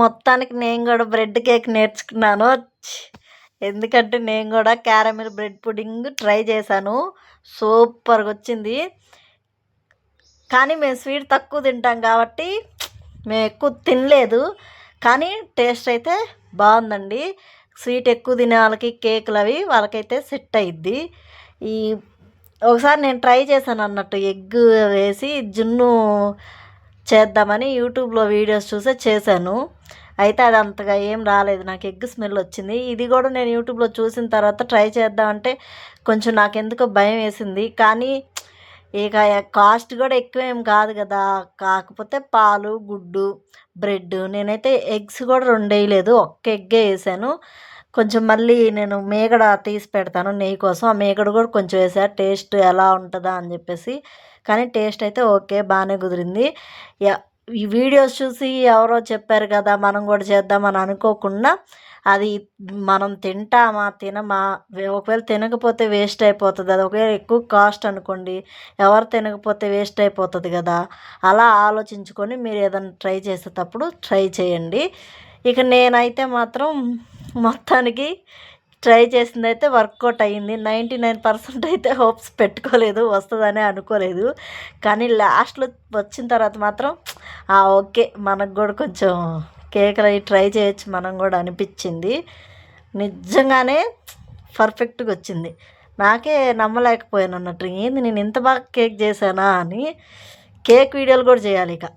మొత్తానికి నేను కూడా బ్రెడ్ కేక్ నేర్చుకున్నాను. ఎందుకంటే నేను కూడా క్యారమిల్ బ్రెడ్ పుడింగ్ ట్రై చేశాను. సూపర్గా వచ్చింది. కానీ మేము స్వీట్ తక్కువ తింటాం కాబట్టి మేము ఎక్కువ తినలేదు. కానీ టేస్ట్ అయితే బాగుందండి. స్వీట్ ఎక్కువ తినే వాళ్ళకి కేకులు అవి వాళ్ళకైతే సెట్ అయ్యిద్ది. ఈ ఒకసారి నేను ట్రై చేశాను అన్నట్టు ఎగ్ వేసి జున్ను చేద్దామని యూట్యూబ్లో వీడియోస్ చూసే చేశాను. అయితే అది అంతగా ఏం రాలేదు. నాకు ఎగ్ స్మెల్ వచ్చింది. ఇది కూడా నేను యూట్యూబ్లో చూసిన తర్వాత ట్రై చేద్దామంటే కొంచెం నాకెందుకో భయం వేసింది. కానీ ఇక కాస్ట్ కూడా ఎక్కువేం కాదు కదా. కాకపోతే పాలు, గుడ్డు, బ్రెడ్, నేనైతే ఎగ్స్ కూడా 2 వేయలేదు. ఒక్క ఎగ్గే వేసాను. కొంచెం మళ్ళీ నేను మీగడ తీసి పెడతాను నెయ్యి కోసం. ఆ మీగడ కూడా కొంచెం వేసా టేస్ట్ ఎలా ఉంటుందా అని చెప్పేసి. కానీ టేస్ట్ అయితే ఓకే, బాగానే కుదిరింది. ఈ వీడియోస్ చూసి ఎవరో చెప్పారు కదా మనం కూడా చేద్దామని అనుకోకుండా అది మనం తింటామా తినమా, ఒకవేళ తినకపోతే వేస్ట్ అయిపోతుంది. అది ఒకవేళ ఎక్కువ కాస్ట్ అనుకోండి, ఎవరు తినకపోతే వేస్ట్ అయిపోతుంది కదా. అలా ఆలోచించుకొని మీరు ఏదైనా ట్రై చేసేటప్పుడు ట్రై చేయండి. ఇక నేనైతే మాత్రం మొత్తానికి ట్రై చేసిందైతే వర్కౌట్ అయ్యింది. 99% అయితే హోప్స్ పెట్టుకోలేదు, వస్తుందనే అనుకోలేదు. కానీ లాస్ట్లో వచ్చిన తర్వాత మాత్రం ఓకే, మనకు కూడా కొంచెం కేకులు అవి ట్రై చేయొచ్చు మనం కూడా అనిపించింది. నిజంగానే పర్ఫెక్ట్గా వచ్చింది. నాకే నమ్మలేకపోయాను అన్నట్టు, ఏంది నేను ఇంత బాగా కేక్ చేశానా అని. కేక్ వీడియోలు కూడా చేయాలి ఇక.